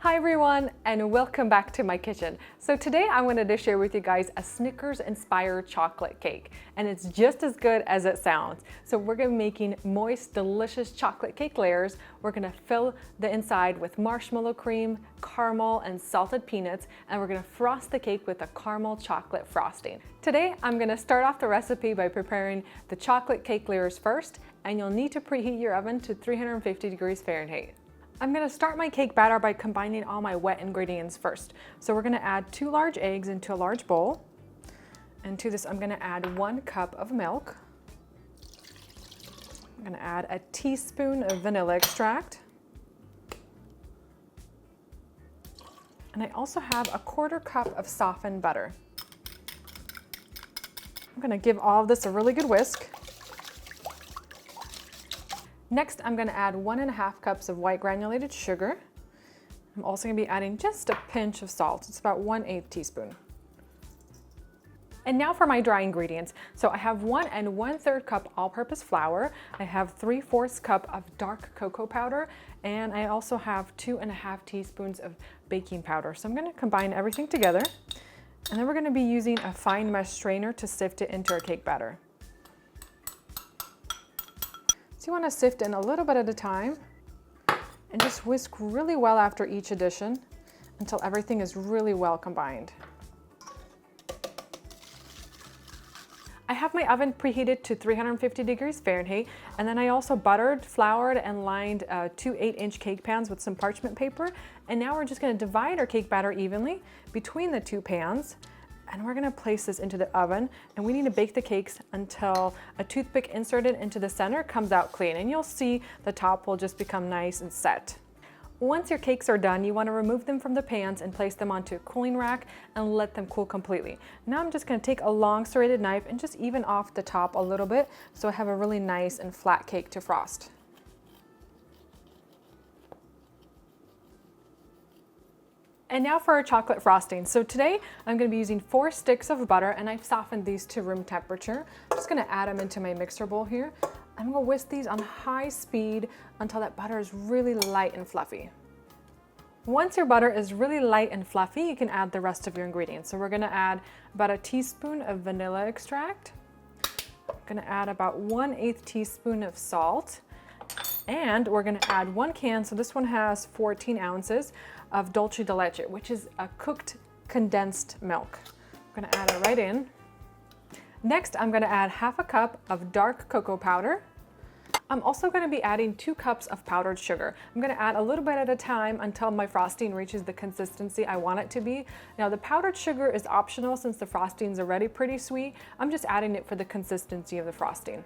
Hi everyone, and welcome back to my kitchen. So today I wanted to share with you guys a Snickers inspired chocolate cake, and it's just as good as it sounds. So we're gonna be making moist, delicious chocolate cake layers. We're gonna fill the inside with marshmallow cream, caramel, and salted peanuts, and we're gonna frost the cake with a caramel chocolate frosting. Today I'm gonna start off the recipe by preparing the chocolate cake layers first, and you'll need to preheat your oven to 350 degrees Fahrenheit. I'm going to start my cake batter by combining all my wet ingredients first. So we're going to add 2 large eggs into a large bowl. And to this I'm going to add 1 cup of milk. I'm going to add a teaspoon of vanilla extract. And I also have a 1/4 cup of softened butter. I'm going to give all of this a really good whisk. Next, I'm going to add 1½ cups of white granulated sugar. I'm also going to be adding just a pinch of salt. It's about 1/8 teaspoon. And now for my dry ingredients. So I have 1 1/3 cup all-purpose flour. I have 3/4 cup of dark cocoa powder, and I also have 2½ teaspoons of baking powder. So I'm going to combine everything together, and then we're going to be using a fine mesh strainer to sift it into our cake batter. So you want to sift in a little bit at a time and just whisk really well after each addition until everything is really well combined. I have my oven preheated to 350 degrees Fahrenheit, and then I also buttered, floured, and lined 2 8-inch cake pans with some parchment paper. And now we're just going to divide our cake batter evenly between the 2 pans. And we're going to place this into the oven, and we need to bake the cakes until a toothpick inserted into the center comes out clean, and you'll see the top will just become nice and set. Once your cakes are done, you want to remove them from the pans and place them onto a cooling rack and let them cool completely. Now I'm just going to take a long serrated knife and just even off the top a little bit so I have a really nice and flat cake to frost. And now for our chocolate frosting. So today I'm going to be using 4 sticks of butter, and I've softened these to room temperature. I'm just going to add them into my mixer bowl here. I'm going to whisk these on high speed until that butter is really light and fluffy. Once your butter is really light and fluffy, you can add the rest of your ingredients. So we're going to add about a teaspoon of vanilla extract. I'm going to add about 1/8 teaspoon of salt. And we're going to add 1 can, so this one has 14 ounces, of dulce de leche, which is a cooked condensed milk. I'm going to add it right in. Next, I'm going to add 1/2 cup of dark cocoa powder. I'm also going to be adding 2 cups of powdered sugar. I'm going to add a little bit at a time until my frosting reaches the consistency I want it to be. Now, the powdered sugar is optional since the frosting is already pretty sweet. I'm just adding it for the consistency of the frosting.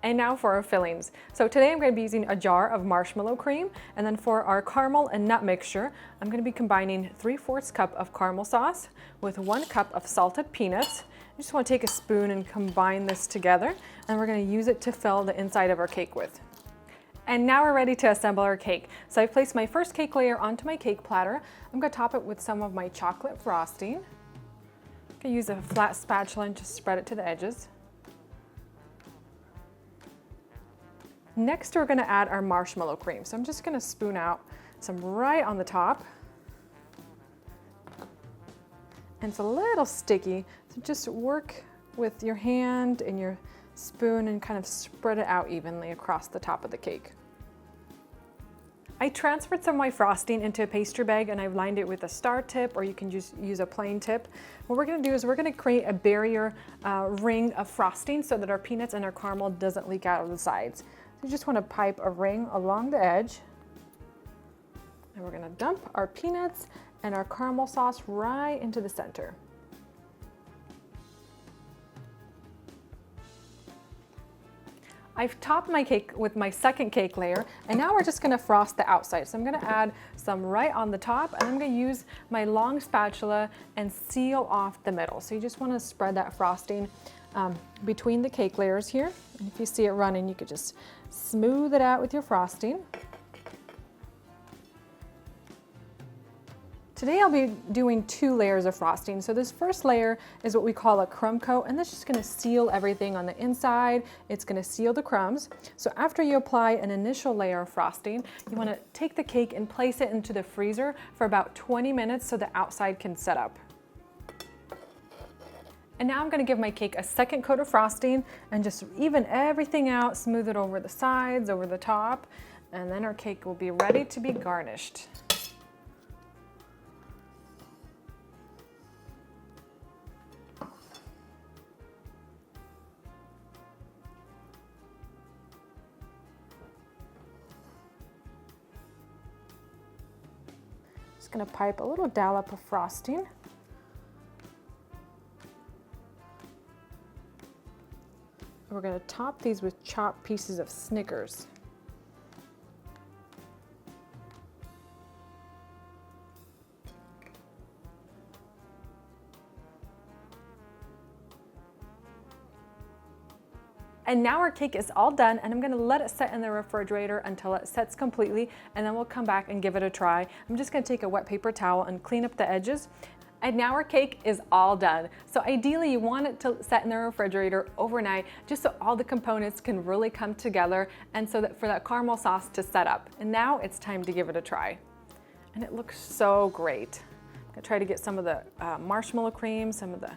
And now for our fillings. So today I'm going to be using a jar of marshmallow cream, and then for our caramel and nut mixture, I'm going to be combining 3/4 cup of caramel sauce with 1 cup of salted peanuts. I just want to take a spoon and combine this together, and we're going to use it to fill the inside of our cake with. And now we're ready to assemble our cake. So I placed my first cake layer onto my cake platter. I'm going to top it with some of my chocolate frosting. I'm going to use a flat spatula and just spread it to the edges. Next, we're going to add our marshmallow cream. So I'm just going to spoon out some right on the top. And it's a little sticky, so just work with your hand and your spoon and kind of spread it out evenly across the top of the cake. I transferred some of my frosting into a pastry bag, and I've lined it with a star tip, or you can just use a plain tip. What we're going to do is we're going to create a barrier ring of frosting so that our peanuts and our caramel doesn't leak out of the sides. So you just want to pipe a ring along the edge, and we're going to dump our peanuts and our caramel sauce right into the center. I've topped my cake with my second cake layer, and now we're just going to frost the outside. So I'm going to add some right on the top, and I'm going to use my long spatula and seal off the middle. So you just want to spread that frosting between the cake layers here. And if you see it running, you could just smooth it out with your frosting Today I'll be doing 2 layers of frosting. So this first layer is what we call a crumb coat, and that's just gonna seal everything on the inside. It's gonna seal the crumbs. So after you apply an initial layer of frosting, you wanna take the cake and place it into the freezer for about 20 minutes so the outside can set up. And now I'm gonna give my cake a second coat of frosting and just even everything out, smooth it over the sides, over the top, and then our cake will be ready to be garnished. Just gonna pipe a little dollop of frosting. We're gonna top these with chopped pieces of Snickers. And now our cake is all done, and I'm gonna let it set in the refrigerator until it sets completely, and then we'll come back and give it a try. I'm just gonna take a wet paper towel and clean up the edges. And now our cake is all done. So ideally you want it to set in the refrigerator overnight just so all the components can really come together and so that for that caramel sauce to set up. And now it's time to give it a try. And it looks so great. I'm gonna try to get some of the marshmallow cream, some of the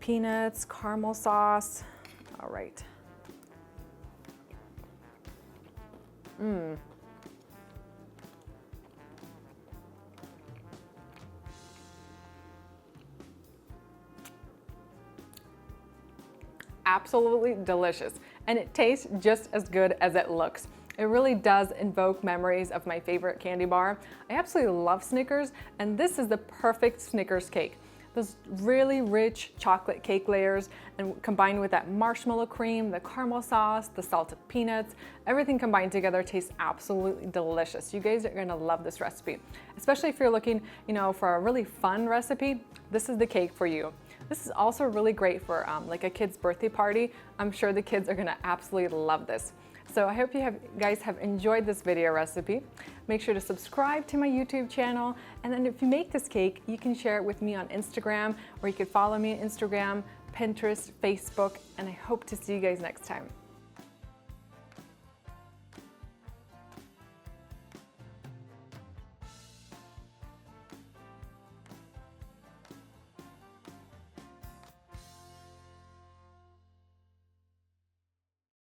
peanuts, caramel sauce. All right. Absolutely delicious, and it tastes just as good as it looks. It really does invoke memories of my favorite candy bar. I absolutely love Snickers, and this is the perfect Snickers cake. Those really rich chocolate cake layers and combined with that marshmallow cream, the caramel sauce, the salted peanuts, everything combined together tastes absolutely delicious. You guys are gonna love this recipe. Especially if you're looking, for a really fun recipe, this is the cake for you. This is also really great for like a kid's birthday party. I'm sure the kids are gonna absolutely love this. So I hope you guys have enjoyed this video recipe. Make sure to subscribe to my YouTube channel, and then if you make this cake, you can share it with me on Instagram, or you can follow me on Instagram, Pinterest, Facebook, and I hope to see you guys next time.